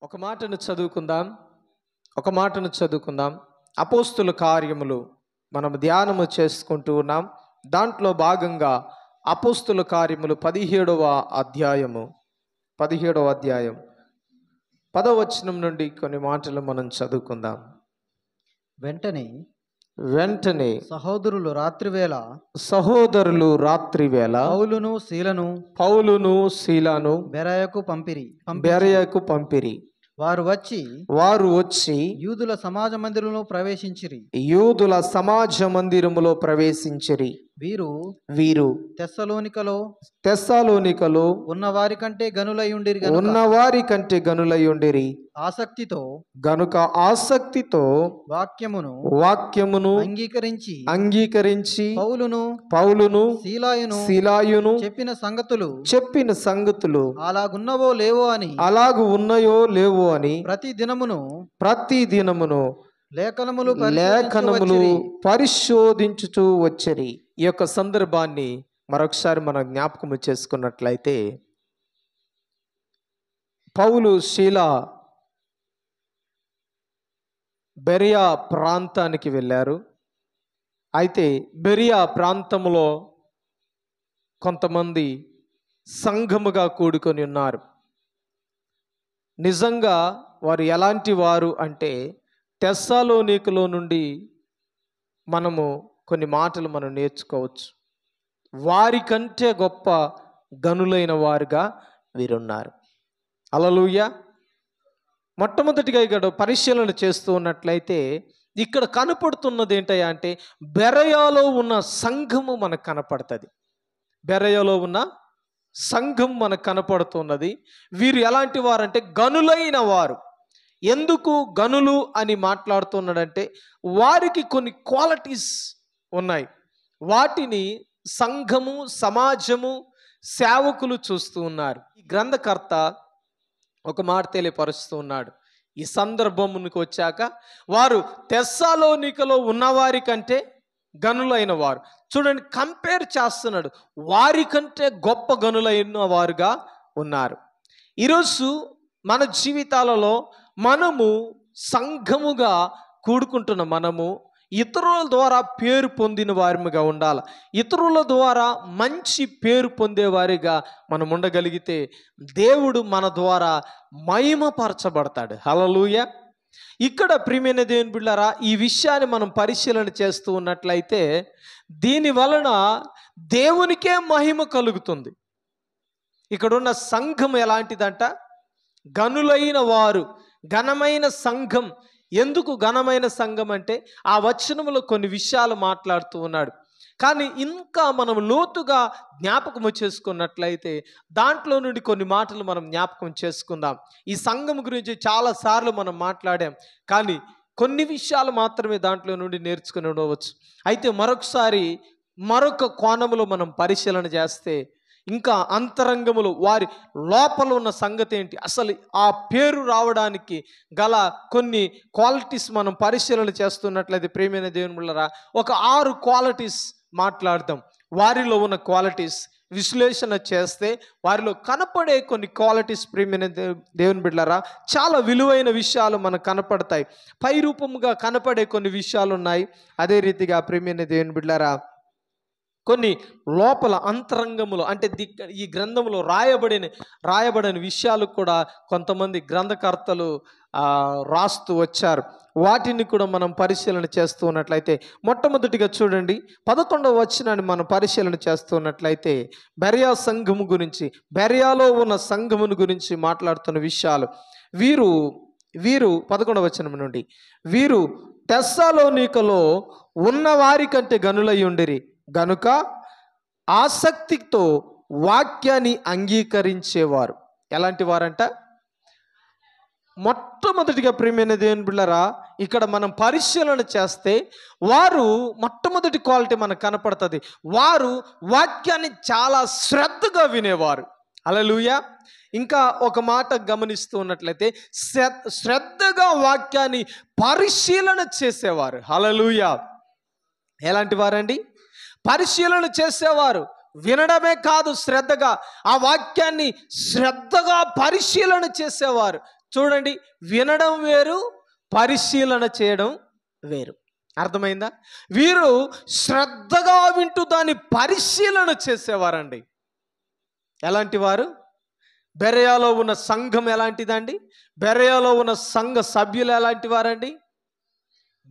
ఒక మాటను చదువుకుందాం. అపోస్తుల కార్యములు మనం ధ్యానము చేసుకుంటూ ఉన్నాం. దాంట్లో భాగంగా అపోస్తుల కార్యములు 17వ అధ్యాయం 10వ వచనం నుండి కొన్ని మాటలు మనం చదువుకుందాం. వెంటనే సహోదరులు రాత్రివేళ పౌలును శీలను బెరయకు పంపిరి. వారు వచ్చి యూదుల సమాజ మందిరములో ప్రవేశించిరి. వీరు తెస్సలోనికలో ఉన్నవారి కంటే గనులయుండిరి గనుక ఆసక్తితో వాక్యమును అంగీకరించి పౌలును శీలాయును చెప్పిన సంగతులు అలాగు ఉన్నాయో లేవో అని ప్రతి దినమును లేఖనములు పరిశోధించుచూ వచ్చరి. ఈ యొక్క సందర్భాన్ని మరొకసారి మనం జ్ఞాపకము చేసుకున్నట్లయితే, పౌలు శీల బెరియా ప్రాంతానికి వెళ్ళారు. అయితే బెరియా ప్రాంతంలో కొంతమంది సంఘముగా కూడుకొని ఉన్నారు. నిజంగా వారు ఎలాంటి వారు అంటే, తెస్సలోనికలో నుండి మనము కొన్ని మాటలు మనం నేర్చుకోవచ్చు. వారికంటే గొప్ప గనులైన వారుగా వీరున్నారు. హల్లెలూయా. మొట్టమొదటిగా ఇక్కడ పరిశీలన చేస్తూ ఉన్నట్లయితే ఇక్కడ కనపడుతున్నది ఏంటయ్యా అంటే, బెరయాలో ఉన్న సంఘము మనకు కనపడుతుంది. బెరయాలో ఉన్న సంఘం మనకు కనపడుతున్నది. వీరు ఎలాంటి వారంటే గనులైన వారు. ఎందుకు గనులు అని మాట్లాడుతున్నాడంటే, వారికి కొన్ని క్వాలిటీస్ ఉన్నాయి. వాటిని సంఘము, సమాజము, సేవకులు చూస్తూ ఉన్నారు. ఈ గ్రంథకర్త ఒక మాట తెలియపరుస్తూ ఉన్నాడు. ఈ సందర్భమునికి వచ్చాక వారు తెస్సలోనికలో ఉన్నవారి కంటే గనులైన వారు. చూడండి, కంపేర్ చేస్తున్నాడు. వారికంటే గొప్ప గనులైన వారుగా ఉన్నారు. ఈరోజు మన జీవితాలలో మనము సంఘముగా కూడుకుంటున్న మనము ఇతరుల ద్వారా పేరు పొందిన వారిగా ఉండాలి. ఇతరుల ద్వారా మంచి పేరు పొందేవారిగా మనం ఉండగలిగితే దేవుడు మన ద్వారా మహిమపరచబడతాడు. హల్లెలూయా. ఇక్కడ ప్రియమైన దేవుని బిడ్డలారా, ఈ విషయాన్ని మనం పరిశీలన చేస్తూ ఉన్నట్లయితే దీని వలన దేవునికే మహిమ కలుగుతుంది. ఇక్కడున్న సంఘం ఎలాంటిదంట? గనులైన వారు, ఘనమైన సంఘం. ఎందుకు ఘనమైన సంఘం అంటే, ఆ వచనములో కొన్ని విషయాలు మాట్లాడుతూ ఉన్నాడు. కానీ ఇంకా మనం లోతుగా జ్ఞాపకము చేసుకున్నట్లయితే దాంట్లో నుండి కొన్ని మాటలు మనం జ్ఞాపకం చేసుకుందాం. ఈ సంఘం గురించి చాలాసార్లు మనం మాట్లాడాం, కానీ కొన్ని విషయాలు మాత్రమే దాంట్లో నుండి నేర్చుకుని ఉండవచ్చు. అయితే మరొక కోణములో మనం పరిశీలన చేస్తే, ఇంకా అంతరంగములు వారి లోపల ఉన్న సంగతి ఏంటి, అసలు ఆ పేరు రావడానికి గల కొన్ని క్వాలిటీస్ మనం పరిశీలన చేస్తున్నట్లయితే ప్రియమైన దేవుని బిడ్డలారా, ఒక 6 క్వాలిటీస్ మాట్లాడదాం. వారిలో ఉన్న క్వాలిటీస్ విశ్లేషణ చేస్తే వారిలో కనపడే కొన్ని క్వాలిటీస్ ప్రియమైన దేవుని బిడ్డలారా చాలా విలువైన విషయాలు మనకు కనపడతాయి. పై రూపముగా కనపడే కొన్ని విషయాలు ఉన్నాయి. అదే రీతిగా ప్రియమైన దేవుని బిడ్డలారా కొన్ని లోపల అంతరంగములు అంటే ఈ గ్రంథంలో రాయబడిన విషయాలు కూడా కొంతమంది గ్రంథకర్తలు రాస్తూ వచ్చారు. వాటిని కూడా మనం పరిశీలన చేస్తూ ఉన్నట్లయితే మొట్టమొదటిగా చూడండి, 11వ వచనాన్ని మనం పరిశీలన చేస్తున్నట్లయితే బెరయా సంఘము గురించి, బెరయాలో ఉన్న సంఘమును గురించి మాట్లాడుతున్న విషయాలు. వీరు 11వ వచనం నుండి, వీరు తెస్సలోనికలో ఉన్న వారి కంటే గనులయుండిరి గనుక ఆసక్తితో వాక్యాన్ని అంగీకరించేవారు. ఎలాంటి వారంట? మొట్టమొదటిగా ప్రియమైన దేవుని బిడ్డలారా, ఇక్కడ మనం పరిశీలన చేస్తే వారు మొట్టమొదటి క్వాలిటీ మనకు కనపడుతుంది. వారు వాక్యాన్ని చాలా శ్రద్ధగా వినేవారు. హల్లెలూయా. ఇంకా ఒక మాట గమనిస్తూ ఉన్నట్లయితే శ్రద్ధగా వాక్యాన్ని పరిశీలన చేసేవారు. హల్లెలూయా. ఎలాంటి వారండి? పరిశీలన చేసేవారు. వినడమే కాదు, శ్రద్ధగా ఆ వాక్యాన్ని శ్రద్ధగా పరిశీలన చేసేవారు. చూడండి, వినడం వేరు, పరిశీలన చేయడం వేరు. అర్థమైందా? వీరు శ్రద్ధగా వింటూ దాన్ని పరిశీలన చేసేవారండి. ఎలాంటి వారు? బెరయాలో ఉన్న సంఘం ఎలాంటిదండి? బెరయాలో ఉన్న సంఘ సభ్యులు ఎలాంటి వారండి?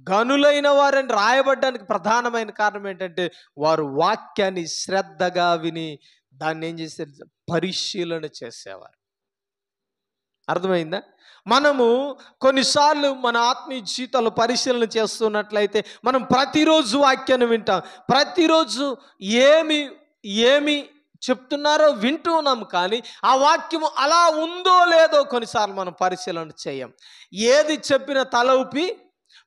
గనులైన వారని రాయబడ్డానికి ప్రధానమైన కారణం ఏంటంటే వారు వాక్యాన్ని శ్రద్ధగా విని దాన్ని ఏం చేశారు? పరిశీలన చేసేవారు. అర్థమైందా? మనము కొన్నిసార్లు మన ఆత్మీయ జీవితాలు పరిశీలన చేస్తున్నట్లయితే మనం ప్రతిరోజు వాక్యాన్ని వింటాం. ప్రతిరోజు ఏమి ఏమి చెప్తున్నారో వింటూ ఉన్నాం, కానీ ఆ వాక్యము అలా ఉందో లేదో కొన్నిసార్లు మనం పరిశీలన చేయం. ఏది చెప్పిన తల ఊపి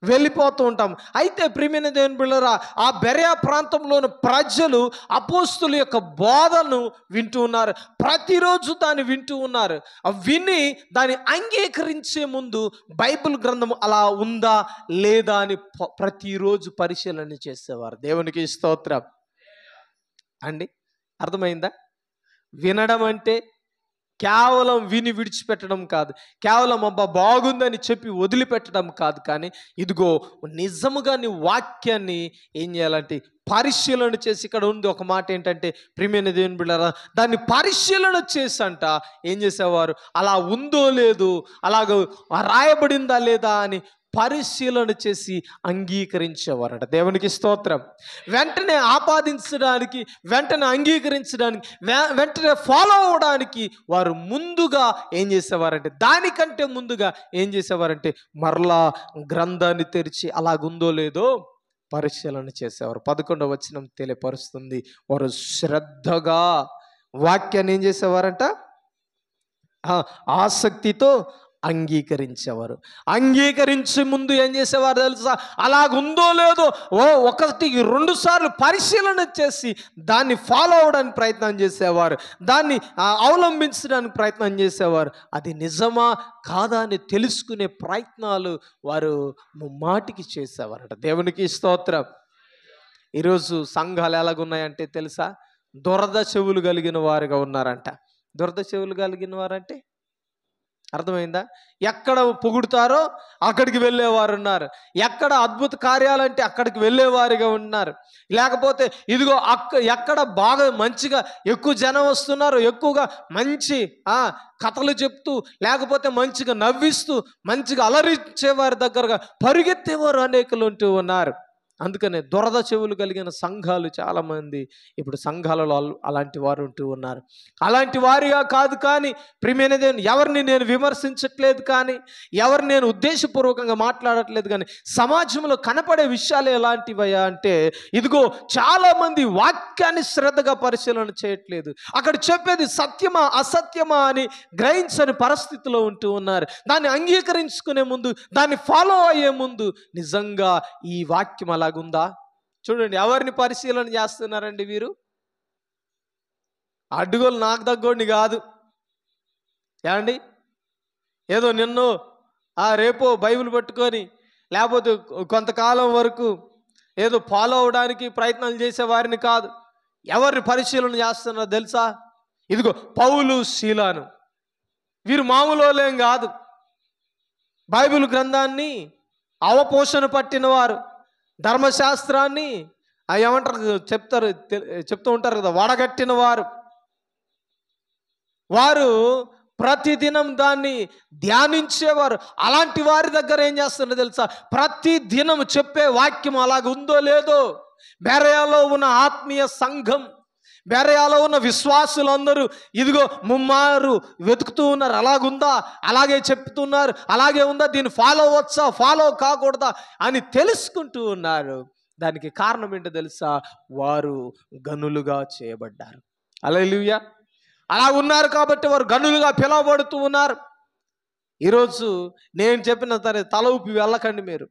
వెళ్ళిపోతూ ఉంటాం. అయితే ప్రియమైన దేవుని బిడ్డలారా, ఆ బెరయా ప్రాంతంలోని ప్రజలు అపోస్తుల యొక్క బోధను వింటూ ఉన్నారు. ప్రతిరోజు దాన్ని వింటూ ఉన్నారు. విని దాన్ని అంగీకరించే ముందు బైబిల్ గ్రంథం అలా ఉందా లేదా అని ప్రతిరోజు పరిశీలన చేసేవారు. దేవునికి స్తోత్రం అండి. అర్థమైందా? వినడం అంటే కేవలం విని విడిచిపెట్టడం కాదు, కేవలం అబ్బా బాగుందని చెప్పి వదిలిపెట్టడం కాదు, కానీ ఇదిగో నిజముగా నీ వాక్యాన్ని ఏం చేయాలంటే పరిశీలన చేసి, ఇక్కడ ఉంది ఒక మాట ఏంటంటే ప్రియమైన దేవుని బిడ్డలారా, దాన్ని పరిశీలన చేసి అంట ఏం చేసేవారు? అలా ఉందో లేదు, అలాగ రాయబడిందా లేదా అని పరిశీలన చేసి అంగీకరించేవారట. దేవునికి స్తోత్రం. వెంటనే ఆపాదించడానికి, వెంటనే అంగీకరించడానికి, వెంటనే ఫాలో అవడానికి వారు ముందుగా ఏం చేసేవారంటే, దానికంటే ముందుగా ఏం చేసేవారంటే మరలా గ్రంథాన్ని తెరిచి అలాగుందో లేదో పరిశీలన చేసేవారు. 11వ వచనం తెలియపరుస్తుంది, వారు శ్రద్ధగా వాక్యాన్ని ఏం చేసేవారంట? ఆసక్తితో అంగీకరించేవారు. అంగీకరించే ముందు ఏం చేసేవారు తెలుసా? అలాగుందో లేదో ఒకటికి 2 సార్లు పరిశీలన చేసి దాన్ని ఫాలో అవడానికి ప్రయత్నం చేసేవారు, దాన్ని అవలంబించడానికి ప్రయత్నం చేసేవారు. అది నిజమా కాదా అని తెలుసుకునే ప్రయత్నాలు వారు మాటికి చేసేవారట. దేవునికి స్తోత్రం. ఈరోజు సంఘాలు ఎలాగున్నాయంటే తెలుసా? దురద చెవులు కలిగిన వారుగా ఉన్నారంట. దురద చెవులు కలిగిన వారంటే అర్థమైందా? ఎక్కడ పొగుడుతారో అక్కడికి వెళ్ళేవారు ఉన్నారు, ఎక్కడ అద్భుత కార్యాలంటే అక్కడికి వెళ్ళేవారుగా ఉన్నారు. లేకపోతే ఇదిగో ఎక్కడ బాగా మంచిగా ఎక్కువ జనం వస్తున్నారు, ఎక్కువగా మంచి కథలు చెప్తూ, లేకపోతే మంచిగా నవ్విస్తూ, మంచిగా అలరించే వారి దగ్గరగా పరిగెత్తేవారు అనేకులు ఉంటూ ఉన్నారు. అందుకనే దురద చెవులు కలిగిన సంఘాలు చాలామంది ఇప్పుడు సంఘాలలో అలాంటి వారు ఉంటూ ఉన్నారు. అలాంటి వారిగా కాదు, కానీ ప్రియమైన దేవుని, ఎవరిని నేను విమర్శించట్లేదు, కానీ ఎవరిని నేను ఉద్దేశపూర్వకంగా మాట్లాడట్లేదు, కానీ సమాజంలో కనపడే విషయాలు ఎలాంటివయ్యా అంటే ఇదిగో చాలామంది వాక్యాన్ని శ్రద్ధగా పరిశీలన చేయట్లేదు. అక్కడ చెప్పేది సత్యమా అసత్యమా అని గ్రహించని పరిస్థితిలో ఉంటూ ఉన్నారు. దాన్ని అంగీకరించుకునే ముందు, దాన్ని ఫాలో అయ్యే ముందు నిజంగా ఈ వాక్యం అలా ఉందా? చూడండి, ఎవరిని పరిశీలన చేస్తున్నారండి వీరు? అడ్డుగోలు నాకు తగ్గోడిని కాదు ఏమండి, ఏదో నిన్ను రేపో బైబిల్ పట్టుకొని లేకపోతే కొంతకాలం వరకు ఏదో ఫాలో అవడానికి ప్రయత్నాలు చేసేవారిని కాదు. ఎవరిని పరిశీలన చేస్తున్నారో తెలుసా? ఇదిగో పౌలు, శీలాను. వీరు మామూలు వాళ్ళేం కాదు. బైబిల్ గ్రంథాన్ని అవపోషణ పట్టిన వారు, ధర్మశాస్త్రాన్ని ఏమంటారు చెప్తూ ఉంటారు కదా, వడగట్టిన వారు. వారు ప్రతిదినం దాన్ని ధ్యానించేవారు. అలాంటి వారి దగ్గర ఏం చేస్తున్నారు తెలుసా? ప్రతి దినం చెప్పే వాక్యం అలాగ ఉందో లేదో. బెరయాలో ఉన్న ఆత్మీయ సంఘం, బెరయాలో ఉన్న విశ్వాసులందరూ ఇదిగో ముమ్మారు వెతుకుతూ ఉన్నారు. అలాగుందా, అలాగే చెప్తున్నారు, అలాగే ఉందా, దీన్ని ఫాలో అవ్వచ్చా, ఫాలో కాకూడదా అని తెలుసుకుంటూ ఉన్నారు. దానికి కారణం ఏంటో తెలుసా? వారు గనులుగా చేయబడ్డారు. హల్లెలూయా. అలా ఉన్నారు కాబట్టి వారు గనులుగా పిలువబడుతూ ఉన్నారు. ఈరోజు నేను చెప్పిన సరే తల ఊపి వెళ్ళకండి. మీరు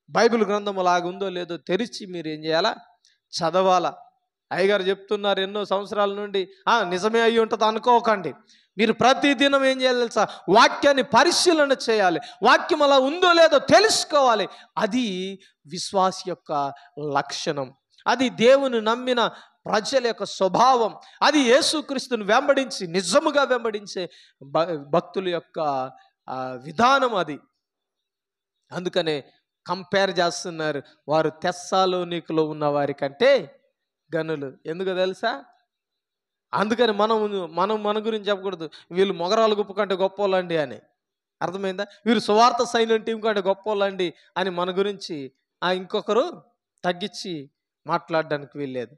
బైబిల్ గ్రంథం అలాగుందో లేదో తెరిచి మీరు ఏం చేయాలా? చదవాలా. అయ్యగారు చెప్తున్నారు ఎన్నో సంవత్సరాల నుండి, నిజమే అయ్యి ఉంటుంది అనుకోకండి. మీరు ప్రతిదినం ఏం చేయాలి తెలుసా? వాక్యాన్ని పరిశీలన చేయాలి. వాక్యం అలా ఉందో లేదో తెలుసుకోవాలి. అది విశ్వాస యొక్క లక్షణం. అది దేవుని నమ్మిన ప్రజల యొక్క స్వభావం. అది యేసుక్రీస్తుని వెంబడించి నిజముగా వెంబడించే భక్తుల యొక్క విధానం అది. అందుకనే కంపేర్ చేస్తున్నారు, వారు తెస్సాలోనికలో ఉన్న వారి కంటే గనులు. ఎందుకో తెలుసా? అందుకని మనం మన గురించి చెప్పకూడదు, వీళ్ళు మొగరాలు గుప్ప కంటే గొప్పోళ్ళండి అని. అర్థమైందా? వీరు సువార్త సైన్యం టీం కంటే గొప్పోళ్ళండి అని మన గురించి ఇంకొకరు తగ్గించి మాట్లాడడానికి వీల్లేదు.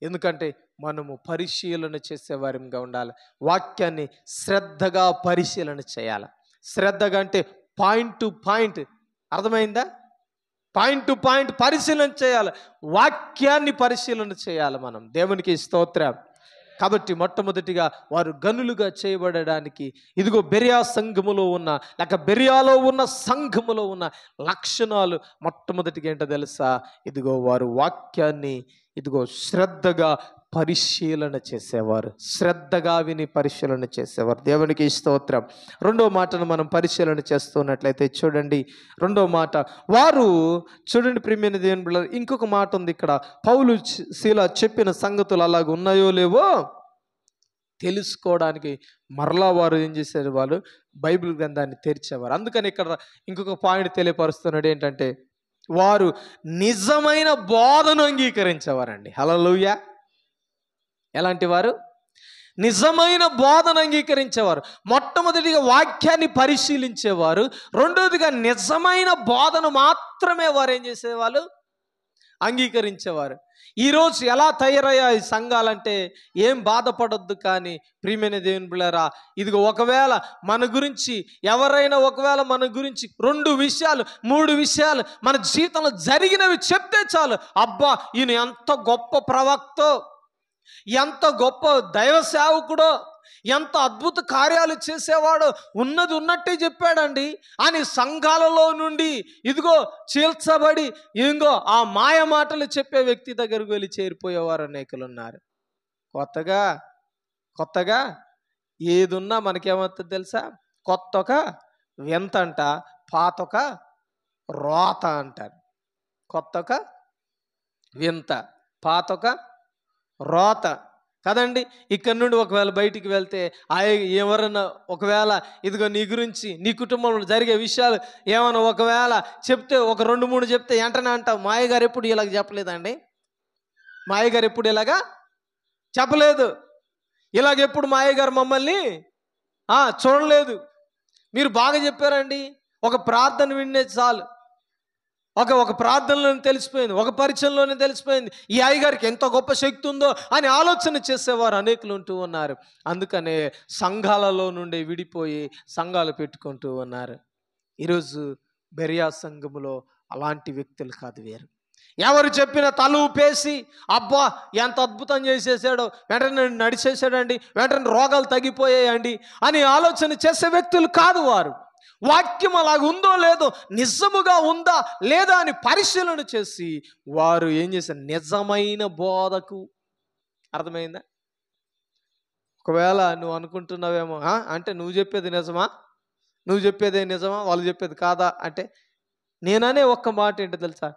ఎందుకంటే మనము పరిశీలన చేసేవారిగా ఉండాలి. వాక్యాన్ని శ్రద్ధగా పరిశీలన చేయాలి. శ్రద్ధగా అంటే పాయింట్ టు పాయింట్. అర్థమైందా? పాయింట్ టు పాయింట్ పరిశీలన చేయాలి. వాక్యాన్ని పరిశీలన చేయాలి మనం. దేవునికి స్తోత్రం. కాబట్టి మొట్టమొదటిగా వారు గనులుగా చేయబడడానికి ఇదిగో బెరియా సంఘములో ఉన్న లేక బెరియాలో ఉన్న సంఘములో ఉన్న లక్షణాలు మొట్టమొదటిగా ఏంటో తెలుసా? ఇదిగో వారు వాక్యాన్ని ఇదిగో శ్రద్ధగా పరిశీలన చేసేవారు, శ్రద్ధగా విని పరిశీలన చేసేవారు. దేవునికి స్తోత్రం. రెండో మాటను మనం పరిశీలన చేస్తున్నట్లయితే చూడండి, రెండో మాట వారు చూడండి ప్రియమైన దేవుని బిడ్డలారా, ఇంకొక మాట ఉంది ఇక్కడ. పౌలు శీల చెప్పిన సంగతులు అలాగ ఉన్నాయో లేవో తెలుసుకోవడానికి మరలా వారు ఏం చేశారు? వాళ్ళు బైబిల్ గ్రంథాన్ని తెరిచేవారు. అందుకని ఇక్కడ ఇంకొక పాయింట్ తెలియపరుస్తున్నాడు. ఏంటంటే వారు నిజమైన బోధను అంగీకరించేవారండి. హల్లెలూయా. ఎలాంటి వారు? నిజమైన బోధన అంగీకరించేవారు. మొట్టమొదటిగా వాక్యాన్ని పరిశీలించేవారు. రెండోదిగా నిజమైన బోధన మాత్రమే వారు ఏం చేసేవాళ్ళు? అంగీకరించేవారు. ఈరోజు ఎలా తయారయ్యాయి సంఘాలంటే ఏం బాధపడొద్దు. కానీ ప్రియమైన దేవుని బిడ్డలారా, ఇదిగో ఒకవేళ మన గురించి ఎవరైనా మన గురించి 2 విషయాలు 3 విషయాలు మన జీవితంలో జరిగినవి చెప్తే చాలు, అబ్బా ఈయన ఎంత గొప్ప ప్రవక్తో, ఎంత గొప్ప దైవ సేవకుడో, ఎంత అద్భుత కార్యాలు చేసేవాడో, ఉన్నది ఉన్నట్టే చెప్పాడండి అని సంఘాలలో నుండి ఇదిగో చీల్చబడి ఇంకో ఆ మాయ మాటలు చెప్పే వ్యక్తి దగ్గరకు వెళ్ళి చేరిపోయేవారు అనేకులు ఉన్నారు. కొత్తగా ఏదున్నా మనకేమవుతుంది తెలుసా? కొత్తొక వింత అంట, పాతొక రోత అంటారు. కొత్తొక వింత, పాతొక రోత కదండి. ఇక్కడ నుండి ఒకవేళ బయటికి వెళ్తే ఎవరన్నా ఒకవేళ ఇదిగో నీ గురించి నీ కుటుంబంలో జరిగే విషయాలు ఏమన్నా ఒకవేళ చెప్తే, ఒక 2-3 చెప్తే వెంటనే అంటావు, మాయగారు ఎప్పుడు ఇలాగ చెప్పలేదండి, మాయగారు ఎప్పుడు ఇలాగా చెప్పలేదు, ఇలాగెప్పుడు మాయగారు మమ్మల్ని చూడలేదు, మీరు బాగా చెప్పారండి, ఒక ప్రార్థన వినే చాలు, ఒక ప్రార్థనలోనే తెలిసిపోయింది, ఒక పరిచయంలోనే తెలిసిపోయింది, ఈ అయ్యగారికి ఎంత గొప్ప శక్తి ఉందో అని ఆలోచన చేసేవారు అనేకులు ఉంటూ ఉన్నారు. అందుకనే సంఘాలలో నుండి విడిపోయి సంఘాలు పెట్టుకుంటూ ఉన్నారు. ఈరోజు బెరియా సంఘములో అలాంటి వ్యక్తులు కాదు, వేరు. ఎవరు చెప్పిన తల ఊపేసి అబ్బా ఎంత అద్భుతం చేసేసాడో, వెంటనే నడిచేసాడండి, వెంటనే రోగాలు తగ్గిపోయాయండి అని ఆలోచన చేసే వ్యక్తులు కాదు వారు. వాక్యం అలాగ ఉందో లేదో, నిజముగా ఉందా లేదా అని పరిశీలన చేసి వారు ఏం చేశారు? నిజమైన బోధకు. అర్థమైందా? ఒకవేళ నువ్వు అనుకుంటున్నావేమో, అంటే నువ్వు చెప్పేది నిజమా, నువ్వు చెప్పేదే నిజమా, వాళ్ళు చెప్పేది కాదా అంటే, నేననే ఒక్క మాట ఏంటో తెలుసా?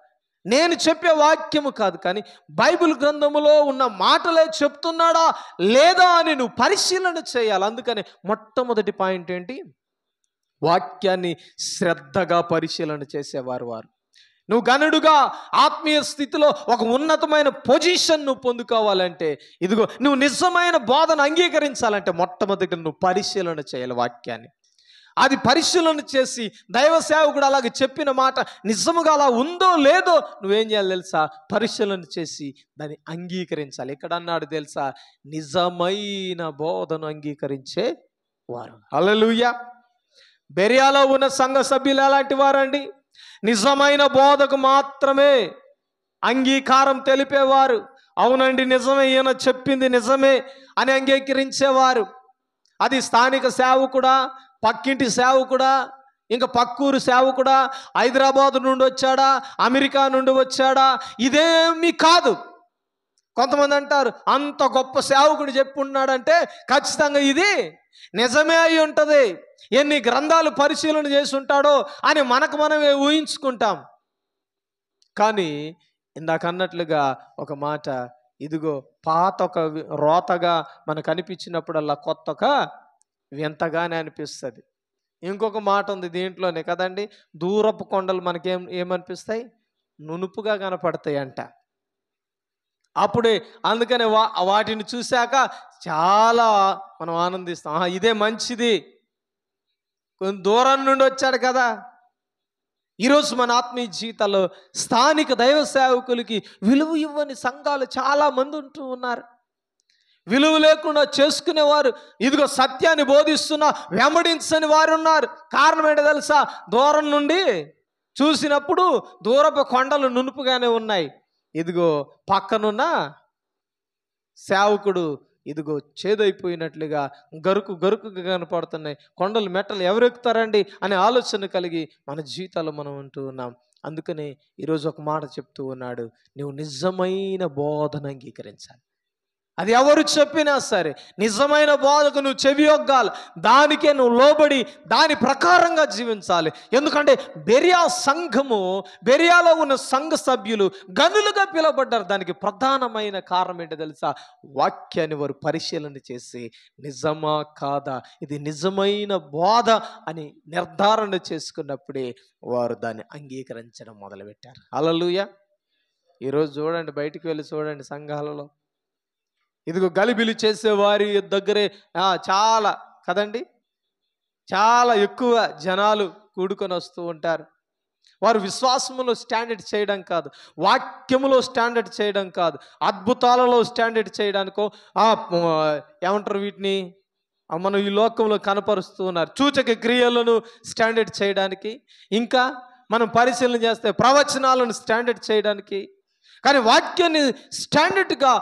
నేను చెప్పే వాక్యము కాదు, కానీ బైబిల్ గ్రంథములో ఉన్న మాటలే చెప్తున్నాడా లేదా అని నువ్వు పరిశీలన చేయాలి. అందుకని మొట్టమొదటి పాయింట్ ఏంటి? వాక్యాన్ని శ్రద్ధగా పరిశీలన చేసేవారు వారు. నువ్వు గనుడుగా ఆత్మీయ స్థితిలో ఒక ఉన్నతమైన పొజిషన్ నువ్వు పొందుకోవాలంటే, ఇదిగో నువ్వు నిజమైన బోధన అంగీకరించాలంటే మొట్టమొదటి నువ్వు పరిశీలన చేయాలి వాక్యాన్ని. అది పరిశీలన చేసి దైవ సేవకుడు అలాగే చెప్పిన మాట నిజముగా అలా ఉందో లేదో నువ్వేం చేయాలి తెలుసా? పరిశీలన చేసి దాన్ని అంగీకరించాలి. ఇక్కడ అన్నాడు తెలుసా? నిజమైన బోధను అంగీకరించే వారు. హల్లెలూయా. బెరియాలో ఉన్న సంఘ సభ్యులు ఎలాంటి వారండి? నిజమైన బోధకు మాత్రమే అంగీకారం తెలిపేవారు. అవునండి నిజమే, ఈయన చెప్పింది నిజమే అని అంగీకరించేవారు. అది స్థానిక సేవకుడా, పక్కింటి సేవకుడా, ఇంకా పక్కూరు సేవకుడా, హైదరాబాద్ నుండి వచ్చాడా, అమెరికా నుండి వచ్చాడా, ఇదేమీ కాదు. కొంతమంది అంటారు అంత గొప్ప సేవకుడు చెప్పున్నాడంటే ఖచ్చితంగా ఇది నిజమే అయి ఉంటుంది, ఎన్ని గ్రంథాలు పరిశీలన చేసి ఉంటాడో అని మనకు మనమే ఊహించుకుంటాం. కానీ ఇందాక అన్నట్లుగా ఒక మాట, ఇదిగో పాత ఒక రోతగా మనకు అనిపించినప్పుడల్లా కొత్త ఒక వింతగానే అనిపిస్తుంది. ఇంకొక మాట ఉంది దీంట్లోనే కదండి, దూరపు కొండలు మనకేం ఏమనిపిస్తాయి, నునుపుగా కనపడతాయి అంట. అప్పుడే అందుకనే వాటిని చూశాక చాలా మనం ఆనందిస్తాం. ఇదే మంచిది, కొంచెం దూరం నుండి వచ్చాడు కదా. ఈరోజు మన ఆత్మీయ జీవితాల్లో స్థానిక దైవ సేవకులకి విలువ ఇవ్వని సంఘాలు చాలా మంది ఉంటూ ఉన్నారు. విలువ లేకుండా చేసుకునేవారు, ఇదిగో సత్యాన్ని బోధిస్తున్నా వెంబడించని వారు ఉన్నారు. కారణం ఏంటో తెలుసా? దూరం నుండి చూసినప్పుడు దూరపు కొండలు నునుపుగానే ఉన్నాయి, ఇదిగో పక్కనున్న సేవకుడు ఇదిగో చేదైపోయినట్లుగా గరుకుగా కనపడుతున్నాయి. కొండలు మెట్టలు ఎవరెక్కుతారండి అనే ఆలోచన కలిగి మన జీవితాలు మనం ఉంటూ ఉన్నాం. అందుకనే ఈరోజు ఒక మాట చెప్తూ ఉన్నాడు, నువ్వు నిజమైన బోధన అంగీకరించాలి. అది ఎవరు చెప్పినా సరే నిజమైన బోధకు నువ్వు చెవియొగ్గాలి, దానికే నువ్వు లోబడి దాని ప్రకారంగా జీవించాలి. ఎందుకంటే బెరియా సంఘము, బెరియాలో ఉన్న సంఘ సభ్యులు గనులుగా పిలువబడ్డారు. దానికి ప్రధానమైన కారణం ఏంటో తెలుసా? వాక్యాన్ని వారు పరిశీలన చేసి నిజమా కాదా, ఇది నిజమైన బోధ అని నిర్ధారణ చేసుకున్నప్పుడే వారు దాన్ని అంగీకరించడం మొదలుపెట్టారు. హల్లెలూయా. ఈరోజు చూడండి, బయటికి వెళ్ళి చూడండి సంఘాలలో, ఇదిగో గలిబిలి చేసే వారి దగ్గరే చాలా కదండి, చాలా ఎక్కువ జనాలు కూడుకొని వస్తూ ఉంటారు. వారు విశ్వాసములో స్టాండర్డ్ చేయడం కాదు, వాక్యములో స్టాండర్డ్ చేయడం కాదు, అద్భుతాలలో స్టాండర్డ్ చేయడానికో ఏమంటారు వీటిని మనం ఈ లోకంలో కనపరుస్తూ ఉన్నారు. సూచక క్రియలను స్టాండర్డ్ చేయడానికి, ఇంకా మనం పరిశీలన చేస్తే ప్రవచనాలను స్టాండర్డ్ చేయడానికి, కానీ వాక్యాన్ని స్టాండర్డ్గా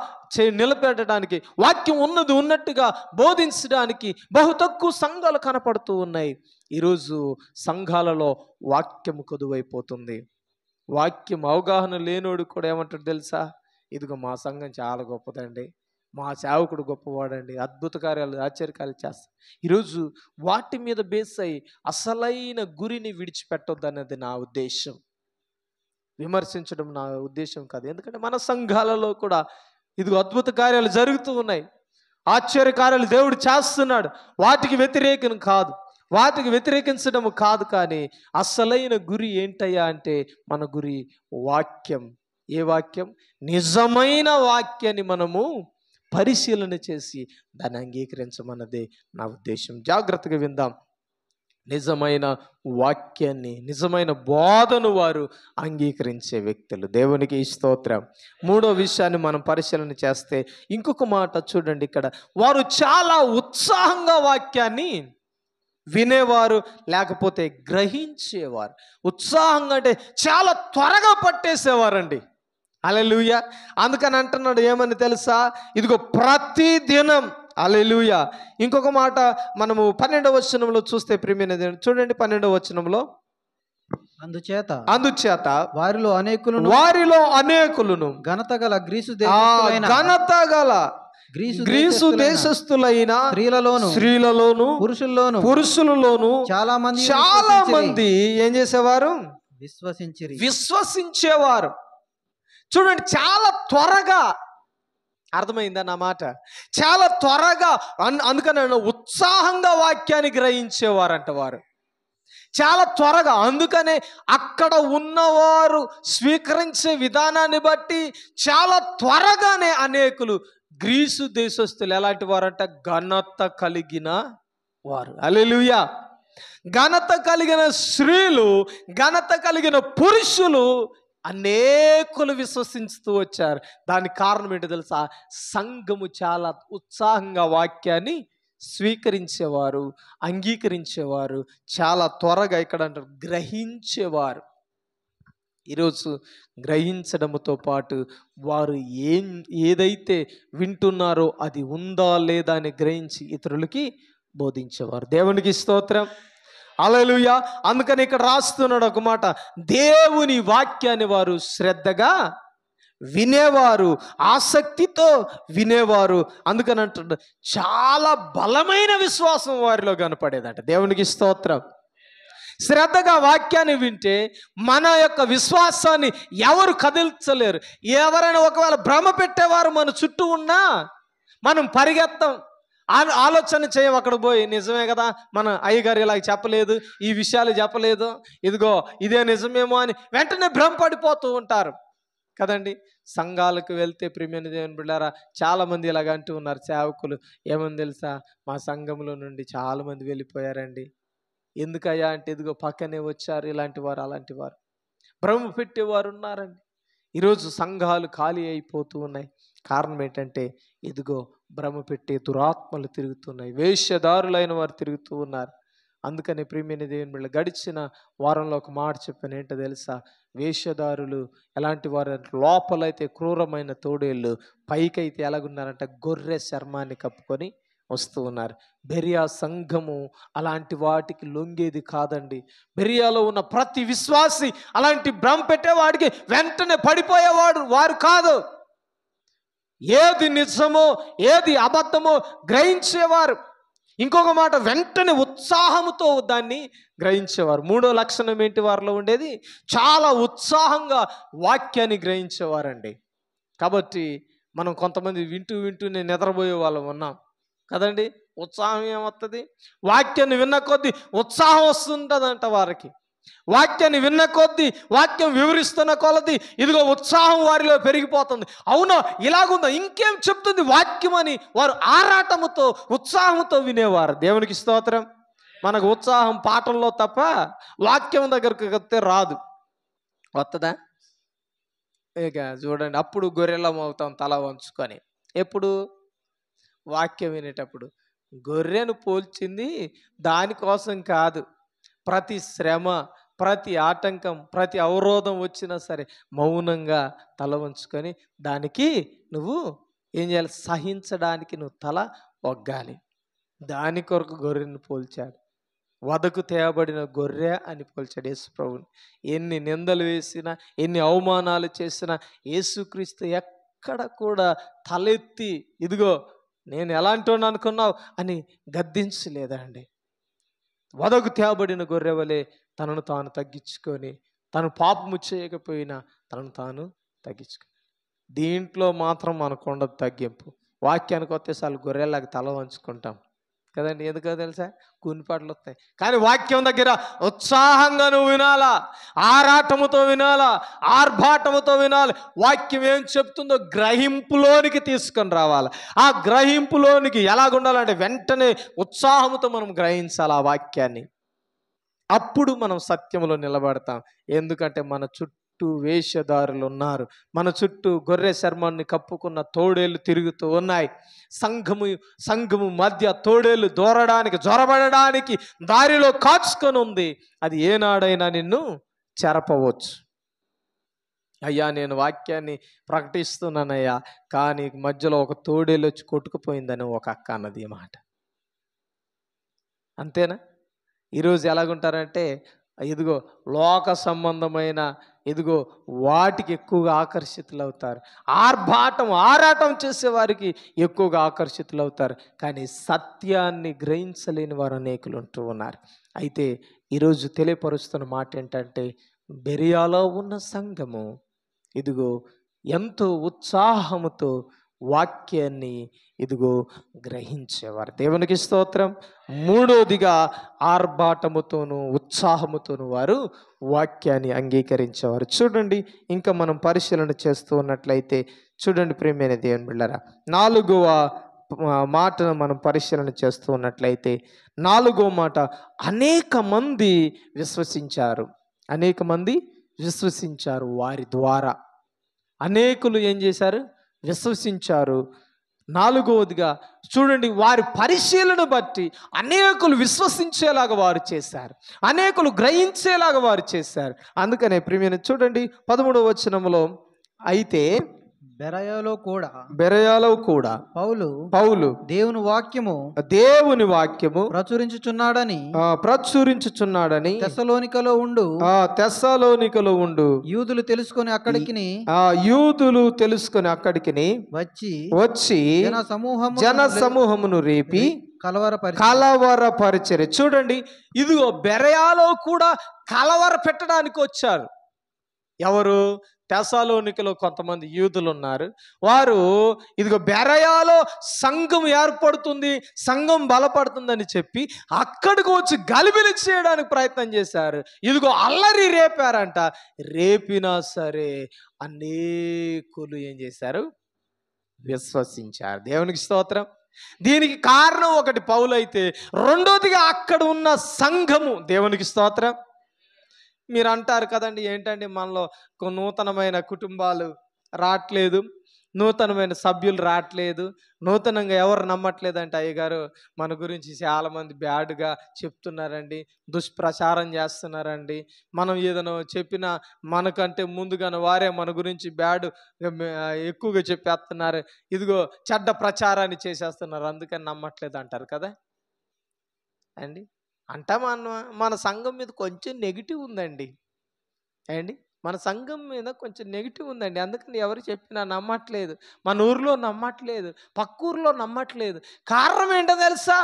నిలబెట్టడానికి, వాక్యం ఉన్నది ఉన్నట్టుగా బోధించడానికి బహు తక్కువ సంఘాలు కనపడుతూ ఉన్నాయి. ఈరోజు సంఘాలలో వాక్యం కొదువైపోతుంది. వాక్యం అవగాహన లేనోడు కూడా ఏమంటాడు తెలుసా? ఇదిగో మా సంఘం చాలా గొప్పదండి, మా సేవకుడు గొప్పవాడండి, అద్భుత కార్యాలు ఆశ్చర్యకార్యాలు చేస్తాడు. ఈరోజు వాటి మీద బేస్ అయి అసలైన గురిని విడిచిపెట్టొద్దు అన్నది నా ఉద్దేశం. విమర్శించడం నా ఉద్దేశం కాదు. ఎందుకంటే మన సంఘాలలో కూడా ఇదిగో అద్భుత కార్యాలు జరుగుతూ ఉన్నాయి, ఆశ్చర్య కార్యాలు దేవుడు చేస్తున్నాడు. వాటికి వ్యతిరేకం కాదు, వాటికి వ్యతిరేకించడం కాదు. కానీ అసలైన గురి ఏంటయ్యా అంటే మన గురి వాక్యం. ఏ వాక్యం? నిజమైన వాక్యాన్ని మనము పరిశీలన చేసి దాన్ని అంగీకరించమన్నదే నా ఉద్దేశం. జాగ్రత్తగా విందాం. నిజమైన వాక్యాన్ని, నిజమైన బోధను వారు అంగీకరించే వ్యక్తులు. దేవునికి స్తోత్రం. మూడో విషయాన్ని మనం పరిశీలన చేస్తే ఇంకొక మాట చూడండి, ఇక్కడ వారు చాలా ఉత్సాహంగా వాక్యాన్ని వినేవారు, లేకపోతే గ్రహించేవారు. ఉత్సాహంగా అంటే చాలా త్వరగా పట్టేసేవారండి. హల్లెలూయా. అందుకని అంటున్నాడు ఏమని తెలుసా? ఇదిగో ప్రతి దినం. హల్లెలూయా. ఇంకొక మాట మనము 12వ వచనంలో చూస్తే ప్రియమైన దేవుని చూడండి, 12వ వచనంలో, అందుచేత వారిలో అనేకులను ఘనత గల గ్రీసు దేశస్థులైన స్త్రీలలోను పురుషులలోను చాలా మంది ఏం చేసేవారు? విశ్వసించేవారు. చూడండి, చాలా త్వరగా అర్థమైందా నా మాట? చాలా త్వరగా అందుకని ఉత్సాహంగా వాక్యాన్ని గ్రహించేవారంట వారు, చాలా త్వరగా. అందుకనే అక్కడ ఉన్నవారు స్వీకరించే విధానాన్ని బట్టి చాలా త్వరగానే అనేకులు గ్రీసు దేశస్థులు ఎలాంటి వారంట? ఘనత కలిగిన వారు. హల్లెలూయా. ఘనత కలిగిన స్త్రీలు, ఘనత కలిగిన పురుషులు అనేకులు విశ్వసిస్తూ వచ్చారు. దానికి కారణం ఏంటో తెలుసా? సంఘము చాలా ఉత్సాహంగా వాక్యాన్ని స్వీకరించేవారు, అంగీకరించేవారు, చాలా త్వరగా ఇక్కడ అంటారు గ్రహించేవారు. ఈరోజు గ్రహించడంతో పాటు వారు ఏదైతే వింటున్నారో అది ఉందా లేదా అని గ్రహించి ఇతరులకి బోధించేవారు. దేవునికి స్తోత్రం. హల్లెలూయా. అందుకని ఇక్కడ రాస్తున్నాడు ఒక మాట, దేవుని వాక్యాన్ని వారు శ్రద్ధగా వినేవారు, ఆసక్తితో వినేవారు. అందుకని అంటాడు చాలా బలమైన విశ్వాసం వారిలో కనపడేదంట. దేవునికి స్తోత్రం. శ్రద్ధగా వాక్యాన్ని వింటే మన యొక్క విశ్వాసాన్ని ఎవరు కదిల్చలేరు. ఎవరైనా ఒకవేళ భ్రమ పెట్టేవారు మన చుట్టూ ఉన్నా మనం పరిగెత్తం. ఆలోచన చేయం అక్కడ పోయి, నిజమే కదా మన అయ్యగారు ఇలా చెప్పలేదు, ఈ విషయాలు చెప్పలేదు, ఇదిగో ఇదే నిజమేమో అని వెంటనే భ్రమపడిపోతూ ఉంటారు కదండి. సంఘాలకు వెళ్తే ప్రియమైన దేవుని బిడ్డారా, చాలామంది ఇలాగ అంటూ ఉన్నారు సేవకులు, ఏమని తెలుసా, మా సంఘంలో నుండి చాలామంది వెళ్ళిపోయారండి. ఎందుకయ్యా అంటే, ఇదిగో పక్కనే వచ్చారు ఇలాంటి వారు అలాంటి వారు, భ్రమ పెట్టేవారు ఉన్నారండి. ఈరోజు సంఘాలు ఖాళీ అయిపోతూ ఉన్నాయి. కారణం ఏంటంటే, ఇదిగో భ్రమ పెట్టే దురాత్మలు తిరుగుతున్నాయి, వేశ్యదారులైన వారు తిరుగుతూ ఉన్నారు. అందుకని ప్రియమైన దేవుని బిడ్డ, గడిచిన వారంలో ఒక మాట చెప్పాను, ఏంటో తెలుసా, వేషధారులు ఎలాంటి వారు, లోపలైతే క్రూరమైన తోడేళ్ళు, పైకైతే ఎలాగున్నారంటే గొర్రె చర్మాన్ని కప్పుకొని వస్తూ ఉన్నారు. బెరియా సంఘము అలాంటి వాటికి లొంగేది కాదండి. బెరియాలో ఉన్న ప్రతి విశ్వాసి అలాంటి భ్రమ పెట్టేవాడికి వెంటనే వారు కాదు. ఏది నిజమో ఏది అబద్ధమో గ్రహించేవారు. ఇంకొక మాట, వెంటనే ఉత్సాహంతో దాన్ని గ్రహించేవారు. మూడో లక్షణం ఏంటి వారిలో ఉండేది, చాలా ఉత్సాహంగా వాక్యాన్ని గ్రహించేవారండి. కాబట్టి మనం కొంతమంది వింటూ నేను నిద్రపోయే వాళ్ళం ఉన్నాం కదండి. ఉత్సాహం ఏమవుతుంది, వాక్యాన్ని విన్న కొద్దీ ఉత్సాహం వస్తుంటుందంట వారికి. వాక్యాన్ని విన్న కొద్దీ, వాక్యం వివరిస్తున్న కొలది ఇదిగో ఉత్సాహం వారిలో పెరిగిపోతుంది. అవునా, ఇలాగుందా, ఇంకేం చెప్తుంది వాక్యం అని వారు ఆరాటముతో ఉత్సాహంతో వినేవారు. దేవునికి స్తోత్రం. మనకు ఉత్సాహం పాటల్లో తప్ప వాక్యం దగ్గరకు వస్తే రాదు. వస్తుందా? ఇక చూడండి, అప్పుడు గొర్రెలం అవుతాం తల వంచుకొని. ఎప్పుడు? వాక్యం వినేటప్పుడు. గొర్రెను పోల్చింది దానికోసం కాదు. ప్రతి శ్రమ, ప్రతి ఆటంకం, ప్రతి అవరోధం వచ్చినా సరే మౌనంగా తల వంచుకొని దానికి నువ్వు ఏం చేయాలి, సహించడానికి నువ్వు తల ఒగ్గాలి. దాని కొరకు గొర్రెను పోల్చాడు. వదకు తేబడిన గొర్రె అని పోల్చాడు యేసు ప్రభుని. ఎన్ని నిందలు వేసినా, ఎన్ని అవమానాలు చేసినా యేసుక్రీస్తు ఎక్కడ కూడా తలెత్తి ఇదిగో నేను ఎలాంటి వాడిని అనుకున్నావు అని గద్దించలేదా అండి. వదకు తేబడిన గొర్రె వలె తనను తాను తగ్గించుకొని, తను పాపము చేయకపోయినా తనను తాను తగ్గించుకొని. దీంట్లో మాత్రం మనకు ఉండదు తగ్గింపు. వాక్యానికి వస్తేసార్లు గొర్రెలాగా తల వంచుకుంటాం కదండి. ఎందుకో తెలుసా, కూనిపాట్లు వస్తాయి. కానీ వాక్యం దగ్గర ఉత్సాహంగా నువ్వు వినాలా, ఆరాటముతో వినాలా, ఆర్భాటముతో వినాలి. వాక్యం ఏం చెప్తుందో గ్రహింపులోనికి తీసుకొని రావాలి. ఆ గ్రహింపులోనికి ఎలాగుండాలంటే వెంటనే ఉత్సాహముతో మనం గ్రహించాలి ఆ వాక్యాన్ని. అప్పుడు మనం సత్యములో నిలబడతాం. ఎందుకంటే మన చుట్టూ వేషధారులు ఉన్నారు, మన చుట్టూ గొర్రె చర్మాన్ని కప్పుకున్న తోడేళ్ళు తిరుగుతూ ఉన్నాయి. సంఘము మధ్య తోడేళ్ళు జొరబడడానికి దారిలో కాచుకొని ఉంది. అది ఏనాడైనా నిన్ను చెరపవచ్చు. అయ్యా నేను వాక్యాన్ని ప్రకటిస్తున్నానయ్యా, కానీ మధ్యలో ఒక తోడేళ్ళు వచ్చి కొట్టుకుపోయిందని ఒక అక్క అన్నది మాట. అంతేనా? ఈరోజు ఎలాగుంటారంటే ఇదిగో లోక సంబంధమైన ఇదిగో వాటికి ఎక్కువగా ఆకర్షితులు అవుతారు. ఆరాటం చేసేవారికి ఎక్కువగా ఆకర్షితులు అవుతారు. కానీ సత్యాన్ని గ్రహించలేని వారు అనేకులు ఉంటూ ఉన్నారు. అయితే ఈరోజు తెలియపరుస్తున్న మాట ఏంటంటే, బెరియాలో ఉన్న సంఘము ఇదిగో ఎంతో ఉత్సాహముతో వాక్యాన్ని ఇదిగో గ్రహించేవారు. దేవునికి స్తోత్రం. మూడోదిగా ఆర్భాటముతోనూ ఉత్సాహముతోనూ వారు వాక్యాన్ని అంగీకరించేవారు. చూడండి, ఇంకా మనం పరిశీలన చేస్తూ ఉన్నట్లయితే చూడండి ప్రియమైన దేవుని బిడ్డలారా, 4వ మాటను మనం పరిశీలన చేస్తూ ఉన్నట్లయితే 4వ మాట, అనేక మంది విశ్వసించారు వారి ద్వారా. అనేకులు ఏం చేశారు? విశ్వసించారు. 4వదిగా చూడండి, వారి పరిశీలన బట్టి అనేకులు విశ్వసించేలాగా వారు చేశారు, అనేకులు గ్రహించేలాగా వారు చేశారు. అందుకనే ప్రియమైన చూడండి 13వ వచనంలో, అయితే బెరయాలో కూడా పౌలు దేవుని వాక్యము ప్రచురించుచున్నాడని తెస్సలోనికలో ఉండు యూదులు తెలుసుకొని అక్కడికి వచ్చి జన సమూహమును రేపి కలవరపరిచెరి. చూడండి, ఇదిగో బెరయాలో కూడా కలవర పెట్టడానికి వచ్చారు. ఎవరు? తెస్సలోనికలో కొంతమంది యూదులు ఉన్నారు. వారు ఇదిగో బెరయాలో సంఘం ఏర్పడుతుంది, సంఘం బలపడుతుందని చెప్పి అక్కడికి వచ్చి గలిబిలి చేయడానికి ప్రయత్నం చేశారు. ఇదిగో అల్లరి రేపారంట. రేపినా సరే అనేకులు ఏం చేశారు? విశ్వసించారు. దేవునికి స్తోత్రం. దీనికి కారణం ఒకటి పౌలు అయితే, రెండోదిగా అక్కడ ఉన్న సంఘము. దేవునికి స్తోత్రం. మీరు అంటారు కదండి, ఏంటండి మనలో నూతనమైన కుటుంబాలు రావట్లేదు, నూతనమైన సభ్యులు రావట్లేదు, నూతనంగా ఎవరు నమ్మట్లేదంటే, అయ్యగారు మన గురించి చాలామంది బ్యాడ్గా చెప్తున్నారండి, దుష్ప్రచారం చేస్తున్నారండి, మనం ఏదైనా చెప్పినా మనకంటే ముందుగానే వారే మన గురించి బ్యాడ్ ఎక్కువగా చెప్పేస్తున్నారు, ఇదిగో చెడ్డ ప్రచారాన్ని చేసేస్తున్నారు, అందుకని నమ్మట్లేదు అంటారు కదా అండి. అంటే మన సంఘం మీద కొంచెం నెగిటివ్ ఉందండి అండి. మన సంఘం మీద కొంచెం నెగిటివ్ ఉందండి, అందుకని ఎవరు చెప్పినా నమ్మట్లేదు, మన ఊర్లో నమ్మట్లేదు, పక్క ఊర్లో నమ్మట్లేదు. కారణం ఏంటో తెలుసా?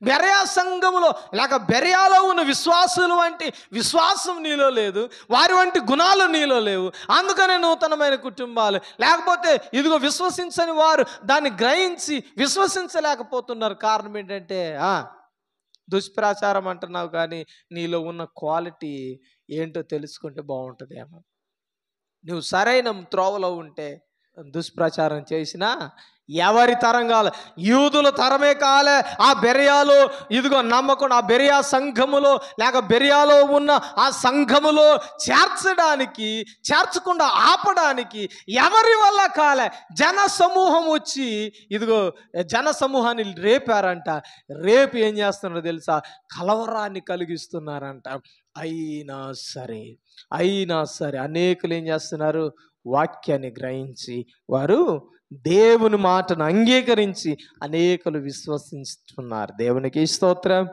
బెరయా సంఘములో లేక బెరయాలో ఉన్న విశ్వాసులు వంటి విశ్వాసం నీలో లేదు, వారి వంటి గుణాలు నీలో లేవు, అందుకనే నూతనమైన కుటుంబాలు లేకపోతే ఇదిగో విశ్వసించని వారు దాన్ని గ్రహించి విశ్వసించలేకపోతున్నారు. కారణం ఏంటంటే దుష్ప్రచారం అంటున్నావు, కానీ నీలో ఉన్న క్వాలిటీ ఏంటో తెలుసుకుంటే బాగుంటుందేమో. నువ్వు సరైన త్రోవలో ఉంటే దుష్ప్రచారం చేసినా ఎవరి తరం కాలే, యూదుల తరమే కాలే. ఆ బెరయాలో ఇదిగో నమ్మకుండా ఆ బెరయా సంఘములో లేక బెరయాలో ఉన్న ఆ సంఘములో చేర్చకుండా ఆపడానికి ఎవరి వల్ల కాలే. జన సమూహం వచ్చి ఇదిగో జన సమూహాన్ని రేపారంట. రేపు ఏం చేస్తున్నారో తెలుసా? కలవరాన్ని కలిగిస్తున్నారంట. అయినా సరే అనేకులు ఏం చేస్తున్నారు? వాక్యాన్ని గ్రహించి వారు దేవుని మాటను అంగీకరించి అనేకులు విశ్వసిస్తున్నారు. దేవునికి స్తోత్రం.